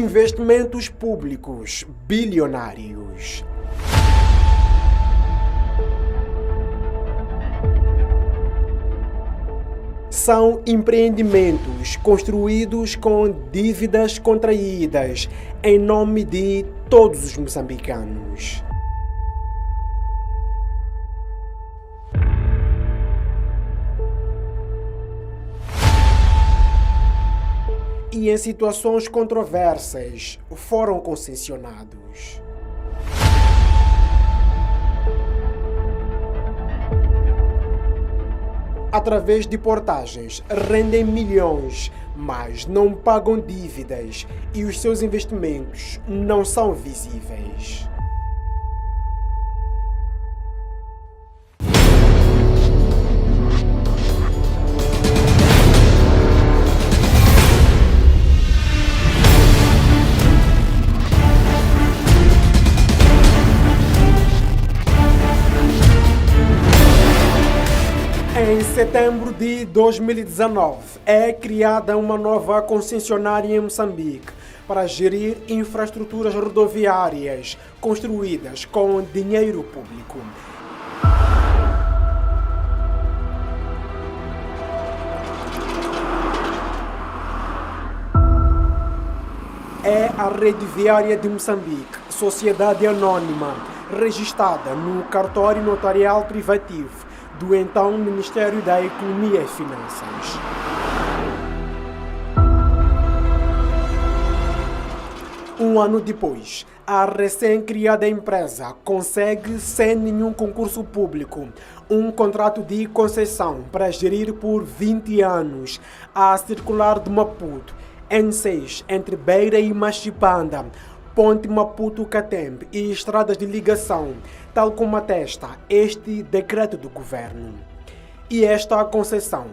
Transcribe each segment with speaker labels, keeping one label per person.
Speaker 1: Investimentos públicos bilionários. São empreendimentos construídos com dívidas contraídas em nome de todos os moçambicanos. E em situações controversas foram concessionados. Através de portagens, rendem milhões, mas não pagam dívidas e os seus investimentos não são visíveis. Em setembro de 2019, é criada uma nova concessionária em Moçambique para gerir infraestruturas rodoviárias construídas com dinheiro público. É a Rede Viária de Moçambique, sociedade anônima, registrada no cartório notarial privativo do então Ministério da Economia e Finanças. Um ano depois, a recém-criada empresa consegue, sem nenhum concurso público, um contrato de concessão para gerir por 20 anos a circular de Maputo, N6, entre Beira e Machipanda, Ponte Maputo-Catembe e estradas de ligação, tal como atesta este decreto do governo. E esta concessão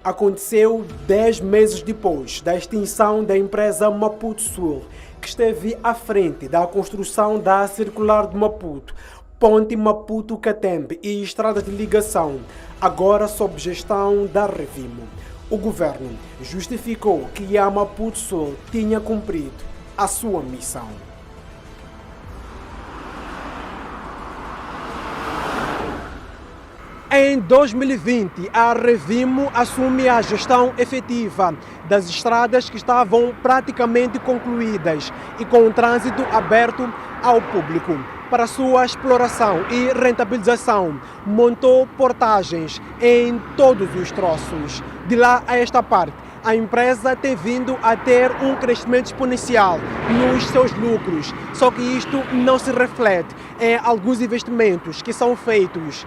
Speaker 1: aconteceu 10 meses depois da extinção da empresa Maputo Sul, que esteve à frente da construção da circular de Maputo, Ponte Maputo-Catembe e estradas de ligação, agora sob gestão da Revimo. O governo justificou que a Maputo Sul tinha cumprido a sua missão. Em 2020, a Revimo assume a gestão efetiva das estradas que estavam praticamente concluídas e com o trânsito aberto ao público. Para sua exploração e rentabilização, montou portagens em todos os troços. De lá a esta parte, a empresa tem vindo a ter um crescimento exponencial nos seus lucros, só que isto não se reflete em alguns investimentos que são feitos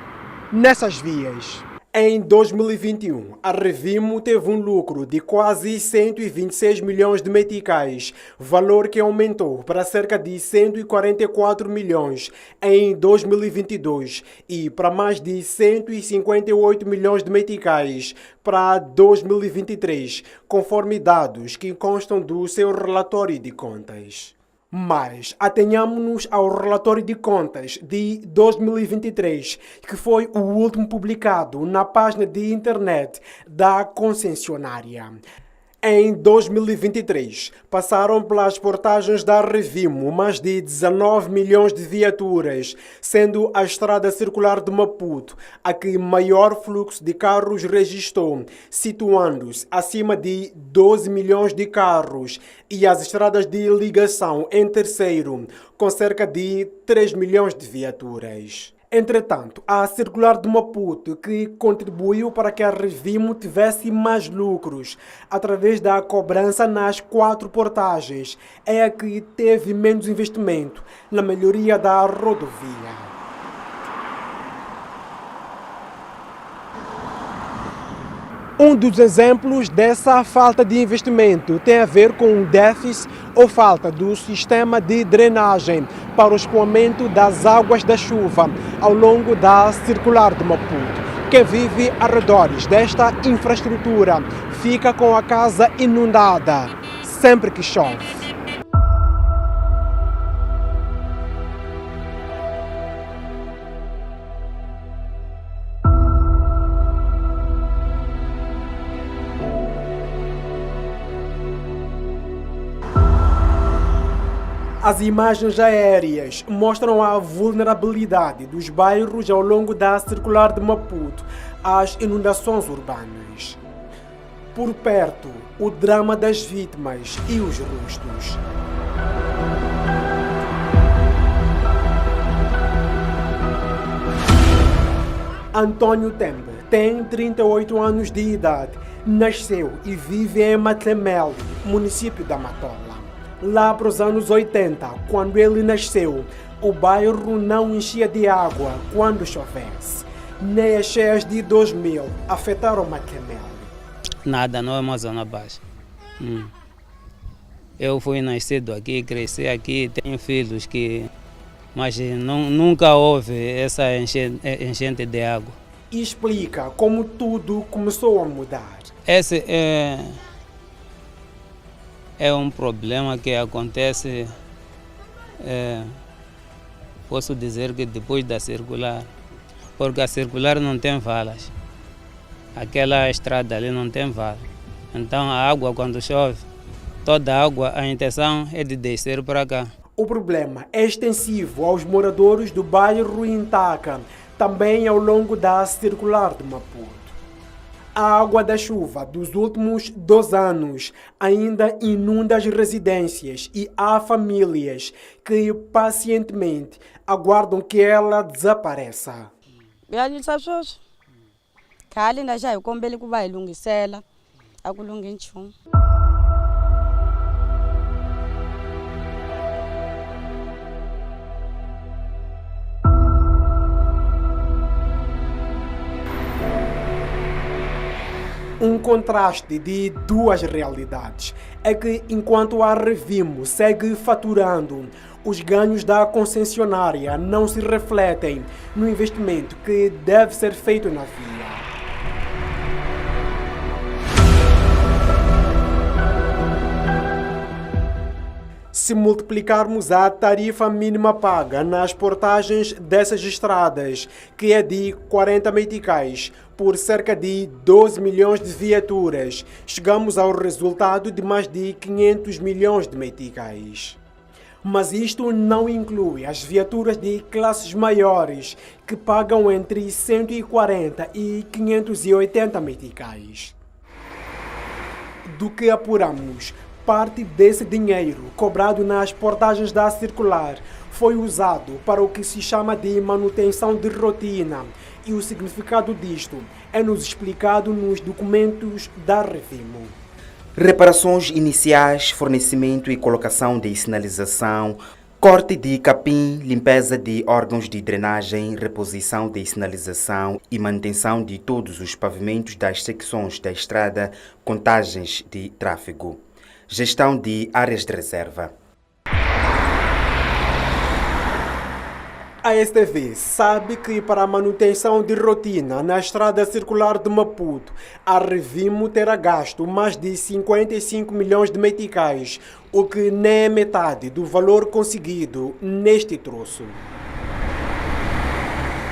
Speaker 1: nessas vias. Em 2021, a Revimo teve um lucro de quase 126 milhões de meticais, valor que aumentou para cerca de 144 milhões em 2022 e para mais de 158 milhões de meticais para 2023, conforme dados que constam do seu relatório de contas. Mas atenhamos-nos ao relatório de contas de 2023, que foi o último publicado na página de internet da concessionária. Em 2023, passaram pelas portagens da Revimo mais de 19 milhões de viaturas, sendo a estrada circular de Maputo a que maior fluxo de carros registrou, situando-se acima de 12 milhões de carros, e as estradas de ligação em terceiro, com cerca de 3 milhões de viaturas. Entretanto, a circular de Maputo, que contribuiu para que a Revimo tivesse mais lucros através da cobrança nas 4 portagens, é a que teve menos investimento na melhoria da rodovia. Um dos exemplos dessa falta de investimento tem a ver com o déficit ou falta do sistema de drenagem para o escoamento das águas da chuva ao longo da circular de Maputo. Quem vive arredores desta infraestrutura fica com a casa inundada sempre que chove. As imagens aéreas mostram a vulnerabilidade dos bairros ao longo da circular de Maputo às inundações urbanas. Por perto, o drama das vítimas e os rostos. Antônio Tembo tem 38 anos de idade, nasceu e vive em Matlemelo, município da Matola. Lá para os anos 80, quando ele nasceu, o bairro não enchia de água quando chovesse. Nem as cheias de 2000 afetaram Matlemelo.
Speaker 2: Nada, não é uma zona baixa. Eu fui nascido aqui, cresci aqui, tenho filhos mas nunca houve essa enchente de água.
Speaker 1: E explica como tudo começou a mudar.
Speaker 2: Esse é um problema que acontece, posso dizer que depois da circular, porque a circular não tem valas. Aquela estrada ali não tem vala. Então a água, quando chove, toda a água, a intenção é de descer para cá.
Speaker 1: O problema é extensivo aos moradores do bairro Intaca, também ao longo da circular de Maputo. A água da chuva dos últimos 2 anos ainda inunda as residências e há famílias que pacientemente aguardam que ela desapareça. Um contraste de duas realidades é que, enquanto a Revimo segue faturando, os ganhos da concessionária não se refletem no investimento que deve ser feito na via. Se multiplicarmos a tarifa mínima paga nas portagens dessas estradas, que é de 40 meticais, por cerca de 12 milhões de viaturas, chegamos ao resultado de mais de 500 milhões de meticais. Mas isto não inclui as viaturas de classes maiores, que pagam entre 140 e 580 meticais. Do que apuramos, parte desse dinheiro cobrado nas portagens da circular foi usado para o que se chama de manutenção de rotina, e o significado disto é nos explicado nos documentos da Revimo.
Speaker 3: Reparações iniciais, fornecimento e colocação de sinalização, corte de capim, limpeza de órgãos de drenagem, reposição de sinalização e manutenção de todos os pavimentos das secções da estrada, contagens de tráfego. Gestão de áreas de reserva.
Speaker 1: A STV sabe que para a manutenção de rotina na estrada circular de Maputo, a Revimo terá gasto mais de 55 milhões de meticais, o que nem é metade do valor conseguido neste troço.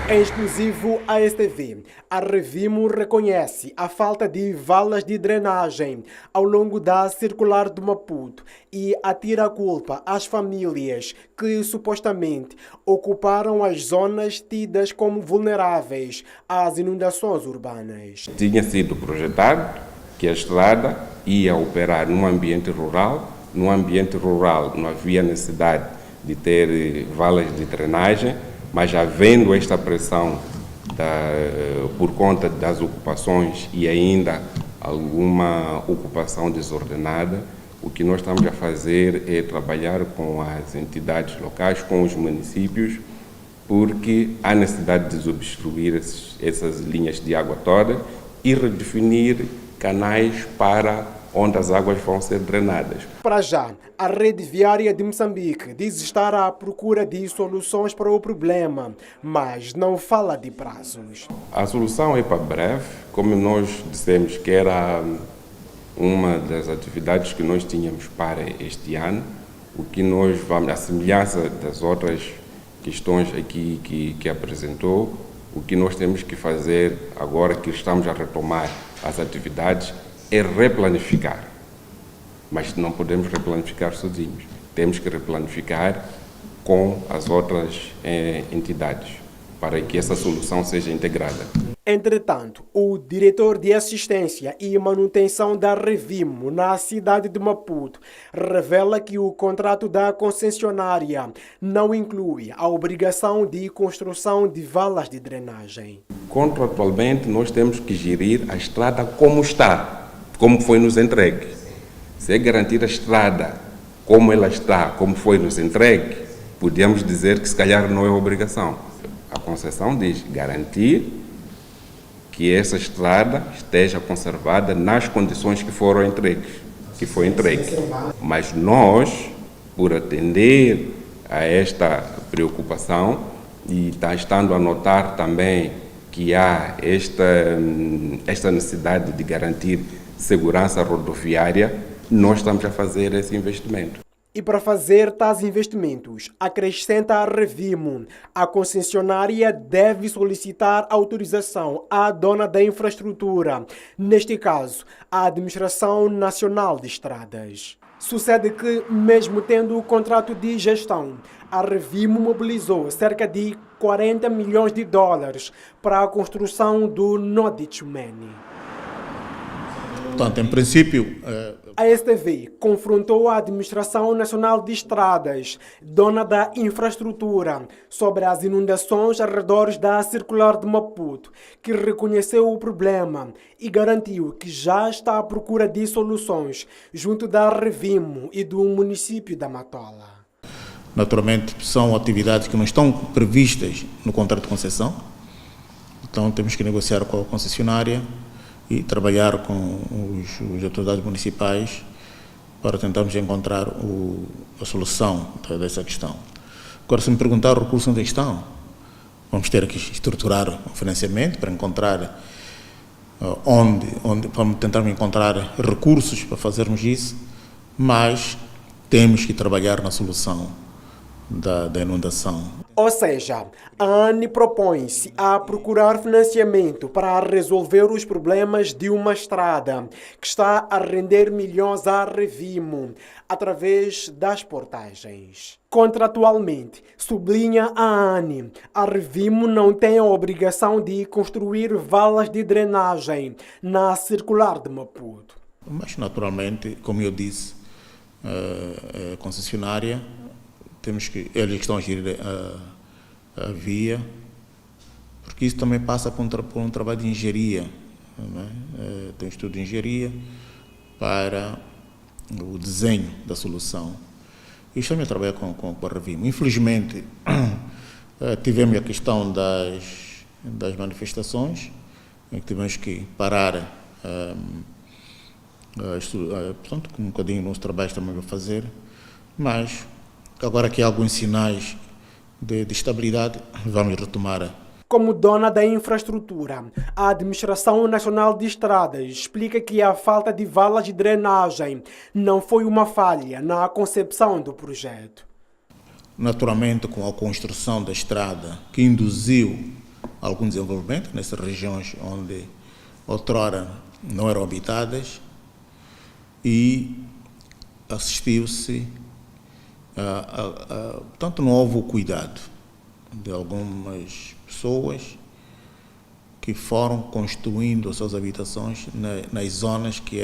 Speaker 1: Em exclusivo à STV, a Revimo reconhece a falta de valas de drenagem ao longo da circular do Maputo e atira a culpa às famílias que supostamente ocuparam as zonas tidas como vulneráveis às inundações urbanas.
Speaker 4: Tinha sido projetado que a estrada ia operar num ambiente rural. No ambiente rural não havia necessidade de ter valas de drenagem, mas havendo esta pressão por conta das ocupações e ainda alguma ocupação desordenada, o que nós estamos a fazer é trabalhar com as entidades locais, com os municípios, porque há necessidade de desobstruir essas linhas de água toda e redefinir canais para onde as águas vão ser drenadas.
Speaker 1: Para já, a rede viária de Moçambique diz estar à procura de soluções para o problema, mas não fala de prazos.
Speaker 4: A solução é para breve, como nós dissemos que era uma das atividades que nós tínhamos para este ano, o que nós vamos, a semelhança das outras questões aqui que apresentou, o que nós temos que fazer agora que estamos a retomar as atividades é replanificar, mas não podemos replanificar sozinhos. temos que replanificar com as outras entidades para que essa solução seja integrada.
Speaker 1: Entretanto, o diretor de assistência e manutenção da Revimo na cidade de Maputo revela que o contrato da concessionária não inclui a obrigação de construção de valas de drenagem.
Speaker 4: Contratualmente, nós temos que gerir a estrada como está, como foi nos entregue. Se é garantir a estrada como ela está, como foi nos entregue, podemos dizer que se calhar não é obrigação. A concessão diz garantir que essa estrada esteja conservada nas condições que foram entregues, que foi entregue. Mas nós, por atender a esta preocupação e estando a notar também que há esta necessidade de garantir segurança rodoviária, nós estamos a fazer esse investimento.
Speaker 1: E para fazer tais investimentos, acrescenta a Revimo, a concessionária deve solicitar autorização à dona da infraestrutura, neste caso, a Administração Nacional de Estradas. Sucede que, mesmo tendo o contrato de gestão, a Revimo mobilizou cerca de 40 milhões de dólares para a construção do nó de Tchumene.
Speaker 5: Portanto, em princípio...
Speaker 1: A STV confrontou a Administração Nacional de Estradas, dona da infraestrutura, sobre as inundações ao redor da Circular de Maputo, que reconheceu o problema e garantiu que já está à procura de soluções junto da Revimo e do município da Matola.
Speaker 5: Naturalmente, são atividades que não estão previstas no contrato de concessão, então temos que negociar com a concessionária e trabalhar com as autoridades municipais para tentarmos encontrar a solução dessa questão. Agora, se me perguntar o recurso onde estão, vamos ter que estruturar o financiamento para encontrar para tentarmos encontrar recursos para fazermos isso, mas temos que trabalhar na solução da inundação.
Speaker 1: Ou seja, a ANI propõe-se a procurar financiamento para resolver os problemas de uma estrada que está a render milhões à Revimo através das portagens. Contratualmente, sublinha a ANI, a Revimo não tem a obrigação de construir valas de drenagem na Circular de Maputo.
Speaker 5: Mas, naturalmente, como eu disse, a concessionária, eles estão a gerir a via, porque isso também passa por um trabalho de engenharia, tem um estudo de engenharia para o desenho da solução. E estamos a trabalhar com a Revimo. Infelizmente, tivemos a questão das manifestações, em que tivemos que parar, portanto, com um bocadinho o nosso trabalho também a fazer, mas agora que há alguns sinais de estabilidade, vamos retomar.
Speaker 1: Como dona da infraestrutura, a Administração Nacional de Estradas explica que a falta de valas de drenagem não foi uma falha na concepção do projeto.
Speaker 5: Naturalmente, com a construção da estrada, que induziu algum desenvolvimento nessas regiões onde outrora não eram habitadas, e assistiu-se tanto não houve o cuidado de algumas pessoas que foram construindo as suas habitações nas zonas que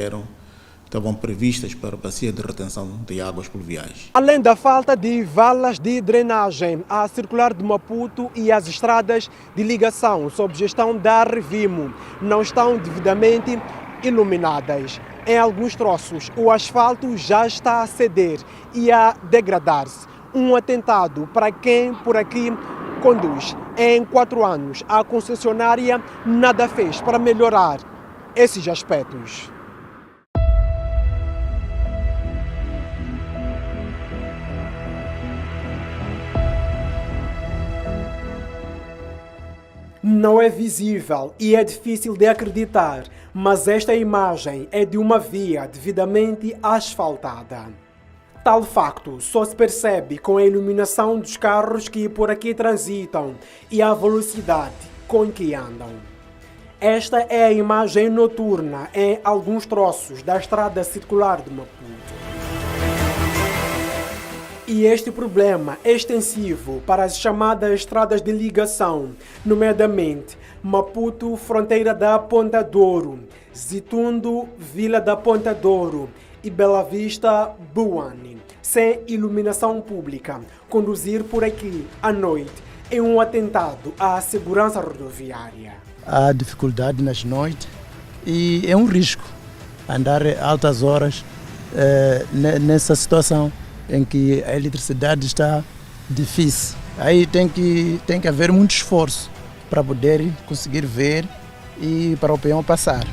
Speaker 5: estavam previstas para a bacia de retenção de águas pluviais.
Speaker 1: Além da falta de valas de drenagem, a Circular de Maputo e as estradas de ligação sob gestão da Revimo não estão devidamente iluminadas. Em alguns troços, o asfalto já está a ceder e a degradar-se. Um atentado para quem por aqui conduz. Em 4 anos, a concessionária nada fez para melhorar esses aspectos. Não é visível e é difícil de acreditar, mas esta imagem é de uma via devidamente asfaltada. Tal facto só se percebe com a iluminação dos carros que por aqui transitam e a velocidade com que andam. Esta é a imagem noturna em alguns troços da estrada circular de Maputo. E este problema é extensivo para as chamadas estradas de ligação, nomeadamente Maputo, fronteira da Ponta Douro, Zitundo, Vila da Ponta Douro e Bela Vista, Buane. Sem iluminação pública, conduzir por aqui à noite é um atentado à segurança rodoviária.
Speaker 6: Há dificuldade nas noites e é um risco andar altas horas nessa situação em que a eletricidade está difícil. Aí tem que haver muito esforço para poder conseguir ver e para o peão passar.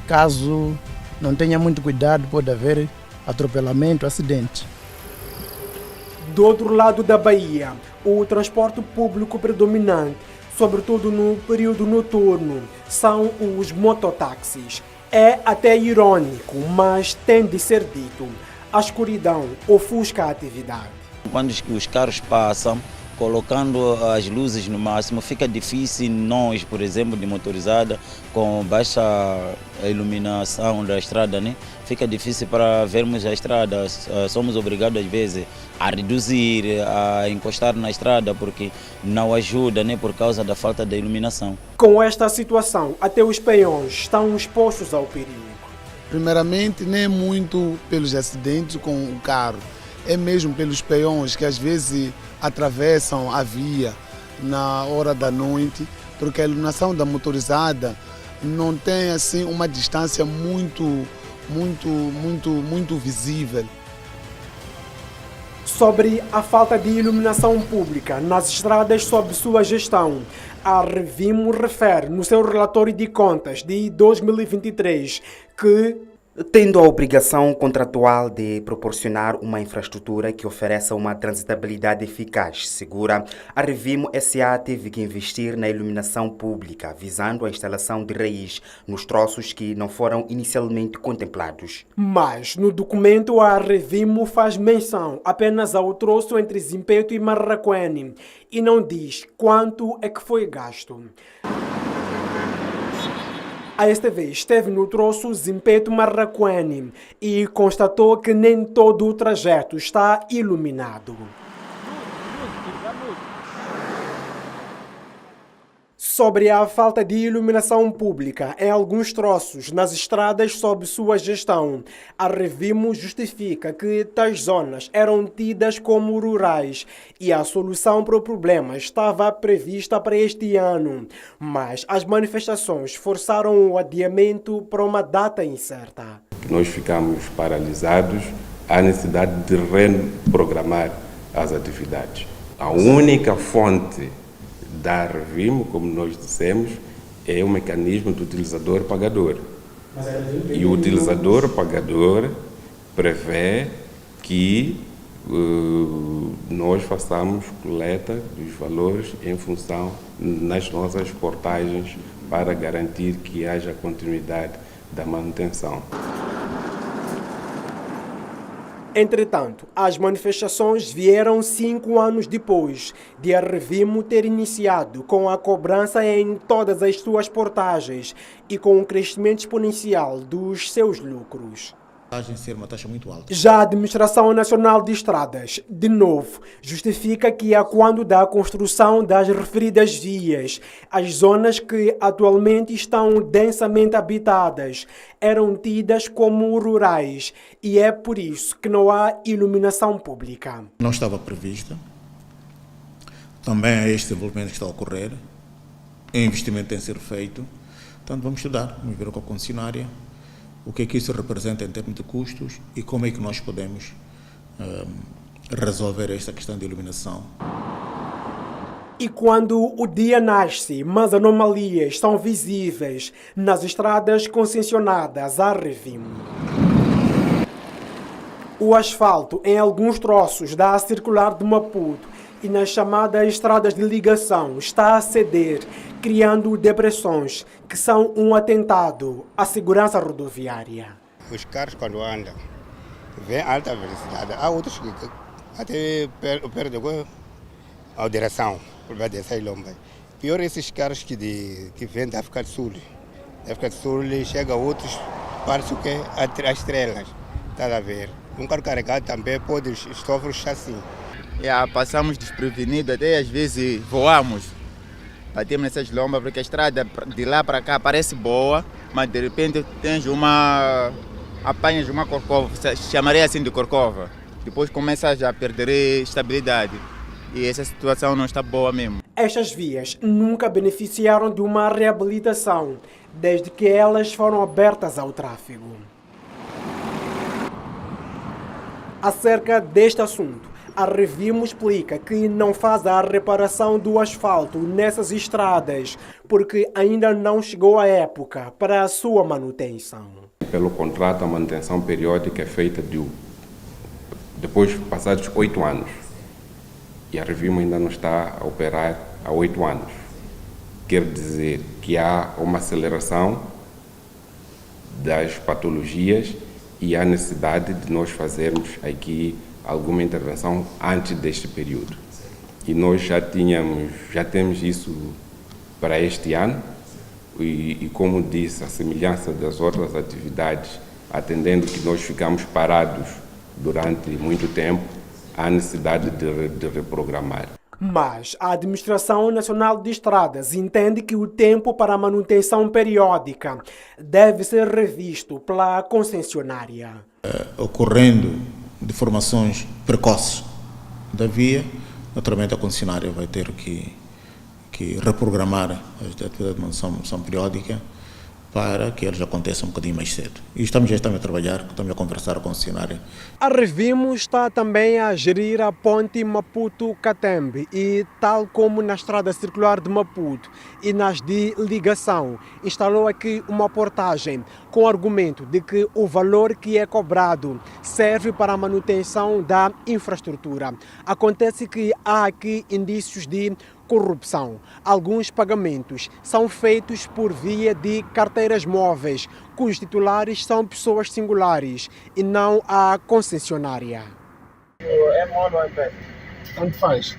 Speaker 6: Caso não tenha muito cuidado, pode haver atropelamento, acidente.
Speaker 1: Do outro lado da Bahia, o transporte público predominante, sobretudo no período noturno, são os mototáxis. É até irônico, mas tem de ser dito. A escuridão ofusca a atividade.
Speaker 7: Quando os carros passam, colocando as luzes no máximo, fica difícil nós, por exemplo, de motorizada, com baixa iluminação da estrada, né? Fica difícil para vermos a estrada. Somos obrigados, às vezes, a reduzir, a encostar na estrada, porque não ajuda, né? Por causa da falta de iluminação.
Speaker 1: Com esta situação, até os peões estão expostos ao perigo.
Speaker 8: Primeiramente, nem muito pelos acidentes com o carro, é mesmo pelos peões que às vezes atravessam a via na hora da noite, porque a iluminação da motorizada não tem assim uma distância muito visível.
Speaker 1: Sobre a falta de iluminação pública nas estradas sob sua gestão, a Revimo refere no seu relatório de contas de 2023 que,
Speaker 3: tendo a obrigação contratual de proporcionar uma infraestrutura que ofereça uma transitabilidade eficaz, segura, a Revimo SA teve que investir na iluminação pública, visando a instalação de raiz nos troços que não foram inicialmente contemplados.
Speaker 1: Mas no documento a Revimo faz menção apenas ao troço entre Zimpeto e Marraquene e não diz quanto é que foi gasto. A STV esteve no troço Zimpeto-Marraquene e constatou que nem todo o trajeto está iluminado. Sobre a falta de iluminação pública em alguns troços nas estradas sob sua gestão, a Revimo justifica que tais zonas eram tidas como rurais e a solução para o problema estava prevista para este ano, mas as manifestações forçaram o adiamento para uma data incerta.
Speaker 4: Nós ficamos paralisados, há necessidade de reprogramar as atividades. A única fonte da Revimo, como nós dissemos, é o mecanismo do utilizador-pagador. E o utilizador-pagador prevê que nós façamos coleta dos valores em função nas nossas portagens para garantir que haja continuidade da manutenção.
Speaker 1: Entretanto, as manifestações vieram 5 anos depois de a Revimo ter iniciado com a cobrança em todas as suas portagens e com um crescimento exponencial dos seus lucros.
Speaker 5: Ser uma taxa muito alta.
Speaker 1: Já a Administração Nacional de Estradas, de novo, justifica que a quando da construção das referidas vias, as zonas que atualmente estão densamente habitadas eram tidas como rurais e é por isso que não há iluminação pública.
Speaker 5: Não estava prevista. Também é este desenvolvimento que está a ocorrer. O investimento tem que ser feito. Portanto, vamos estudar, vamos ver com a concessionária o que é que isso representa em termos de custos e como é que nós podemos resolver esta questão de iluminação.
Speaker 1: E quando o dia nasce, mas anomalias são visíveis nas estradas concessionadas à Revimo. O asfalto em alguns troços da circular de Maputo e nas chamadas estradas de ligação está a ceder, criando depressões que são um atentado à segurança rodoviária.
Speaker 9: Os carros quando andam, vêm alta velocidade, há outros que até perdem a direção, por vai descer lomba. Pior esses carros que vêm da África do Sul. Da África do Sul chega a outros, parece que as estrelas, está a ver. Um carro carregado também pode sofrer chassi.
Speaker 10: Passamos desprevenidos, até às vezes voamos. Batemos nessas lombas porque a estrada de lá para cá parece boa, mas de repente apanhas uma corcova, chamaria assim de corcova. Depois começas a perder estabilidade. E essa situação não está boa mesmo.
Speaker 1: Estas vias nunca beneficiaram de uma reabilitação, desde que elas foram abertas ao tráfego. Acerca deste assunto, a Revimo explica que não faz a reparação do asfalto nessas estradas, porque ainda não chegou a época para a sua manutenção.
Speaker 4: Pelo contrato, a manutenção periódica é feita depois de passados 8 anos. E a Revimo ainda não está a operar há 8 anos. Quer dizer que há uma aceleração das patologias e há necessidade de nós fazermos aqui alguma intervenção antes deste período. E nós já temos isso para este ano e como disse, a semelhança das outras atividades, atendendo que nós ficamos parados durante muito tempo, há necessidade de reprogramar.
Speaker 1: Mas a Administração Nacional de Estradas entende que o tempo para a manutenção periódica deve ser revisto pela concessionária.
Speaker 5: Ocorrendo deformações precoces da via, naturalmente a concessionária vai ter que reprogramar as atividades de manutenção periódica para que elas aconteçam um bocadinho mais cedo. E já estamos a trabalhar, estamos a conversar com a concessionária.
Speaker 1: A Revimo está também a gerir a ponte Maputo-Catembe e, tal como na estrada circular de Maputo e nas de ligação, instalou aqui uma portagem com o argumento de que o valor que é cobrado serve para a manutenção da infraestrutura. Acontece que há aqui indícios de corrupção. Alguns pagamentos são feitos por via de carteiras móveis, cujos titulares são pessoas singulares e não a concessionária.
Speaker 11: É mola ou é pé?
Speaker 1: Tanto faz.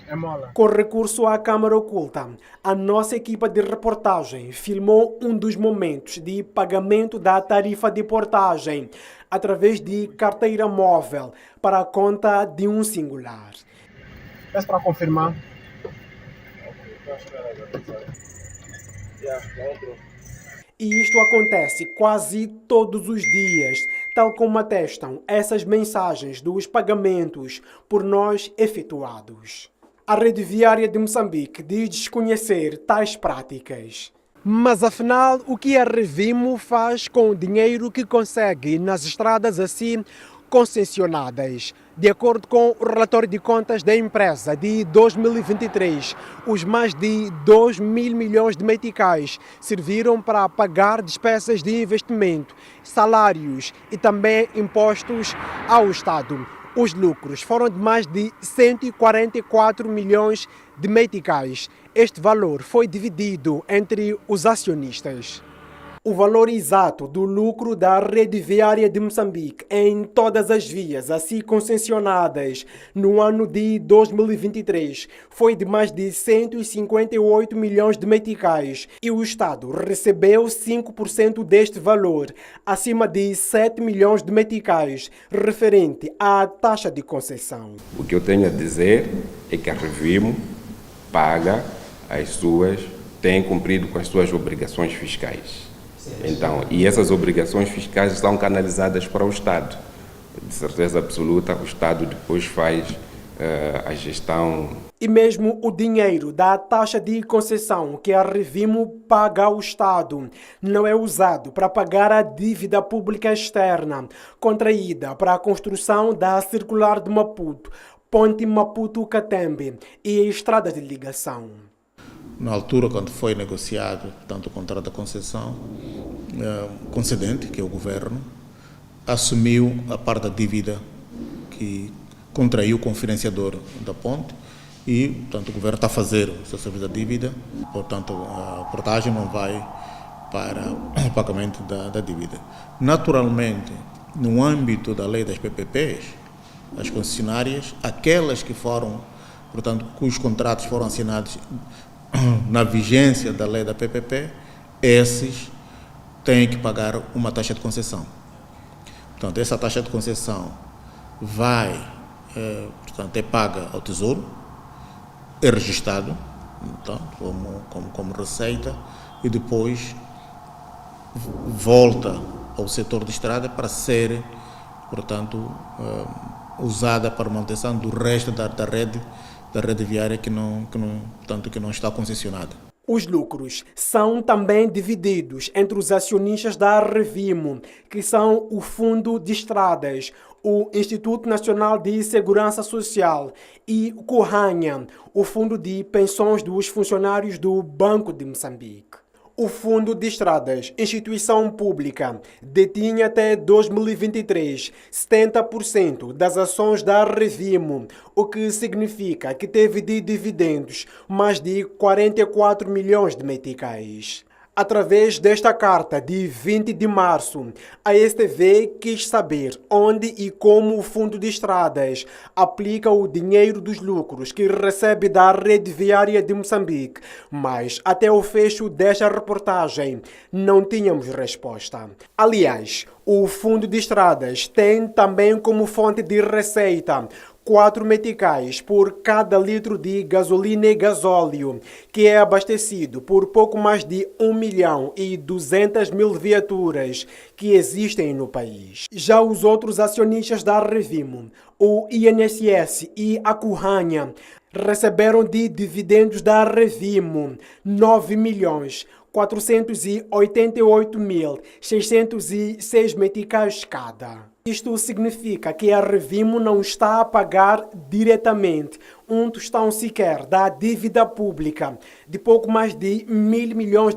Speaker 11: É mola.
Speaker 1: Com recurso à câmara oculta, a nossa equipa de reportagem filmou um dos momentos de pagamento da tarifa de portagem através de carteira móvel para a conta de um singular.
Speaker 11: Peço para confirmar.
Speaker 1: E isto acontece quase todos os dias, tal como atestam essas mensagens dos pagamentos por nós efetuados. A Rede Viária de Moçambique diz desconhecer tais práticas. Mas afinal, o que a Revimo faz com o dinheiro que consegue nas estradas assim concessionadas? De acordo com o relatório de contas da empresa de 2023, os mais de 2 mil milhões de meticais serviram para pagar despesas de investimento, salários e também impostos ao Estado. Os lucros foram de mais de 144 milhões de meticais. Este valor foi dividido entre os acionistas. O valor exato do lucro da Rede Viária de Moçambique em todas as vias assim concessionadas no ano de 2023 foi de mais de 158 milhões de meticais e o Estado recebeu 5% deste valor, acima de 7 milhões de meticais, referente à taxa de concessão.
Speaker 4: O que eu tenho a dizer é que a Revimo paga tem cumprido com as suas obrigações fiscais. Então, e essas obrigações fiscais são canalizadas para o Estado. De certeza absoluta, o Estado depois faz a gestão.
Speaker 1: E mesmo o dinheiro da taxa de concessão que a Revimo paga ao Estado não é usado para pagar a dívida pública externa contraída para a construção da circular de Maputo, ponte Maputo-Catembe e a estrada de ligação.
Speaker 5: Na altura, quando foi negociado, portanto, o contrato da concessão, o concedente, que é o governo, assumiu a parte da dívida que contraiu com o financiador da ponte e, portanto, o governo está a fazer o seu serviço da dívida, portanto, a portagem não vai para o pagamento da dívida. Naturalmente, no âmbito da lei das PPPs, as concessionárias, aquelas que foram, portanto, cujos contratos foram assinados na vigência da lei da PPP, esses têm que pagar uma taxa de concessão. Portanto, essa taxa de concessão portanto, é paga ao Tesouro, é registado, então, como receita, e depois volta ao setor de estrada para ser, portanto, usada para manutenção do resto da rede viária que não está concessionada.
Speaker 1: Os lucros são também divididos entre os acionistas da Revimo, que são o Fundo de Estradas, o Instituto Nacional de Segurança Social e o Corranha, o Fundo de Pensões dos Funcionários do Banco de Moçambique. O Fundo de Estradas, instituição pública, detinha até 2023 70% das ações da Revimo, o que significa que teve de dividendos mais de 44 milhões de meticais. Através desta carta de 20 de março, a STV quis saber onde e como o Fundo de Estradas aplica o dinheiro dos lucros que recebe da rede viária de Moçambique, mas até o fecho desta reportagem não tínhamos resposta. Aliás, o Fundo de Estradas tem também como fonte de receita 4 meticais por cada litro de gasolina e gasóleo, que é abastecido por pouco mais de 1.200.000 viaturas que existem no país. Já os outros acionistas da Revimo, o INSS e a Corranha, receberam de dividendos da Revimo 9.488.606 meticais cada. Isto significa que a Revimo não está a pagar diretamente um tostão sequer da dívida pública de pouco mais de $1.000 milhões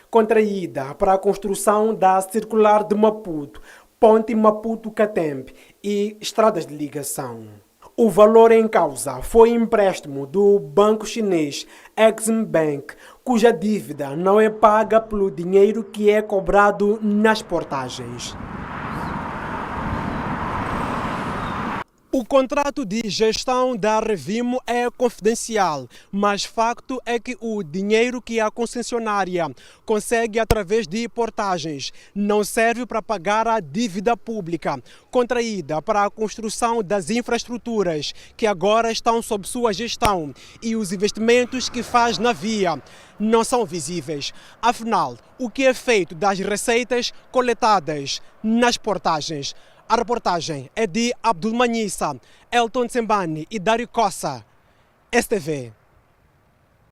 Speaker 1: contraída para a construção da Circular de Maputo, Ponte Maputo-Catembe e estradas de ligação. O valor em causa foi empréstimo do banco chinês Exim Bank, cuja dívida não é paga pelo dinheiro que é cobrado nas portagens. O contrato de gestão da Revimo é confidencial, mas facto é que o dinheiro que a concessionária consegue através de portagens não serve para pagar a dívida pública contraída para a construção das infraestruturas que agora estão sob sua gestão e os investimentos que faz na via não são visíveis. Afinal, o que é feito das receitas coletadas nas portagens? A reportagem é de Abdul Manissa, Elton Tsembani e Dário Cossa, STV.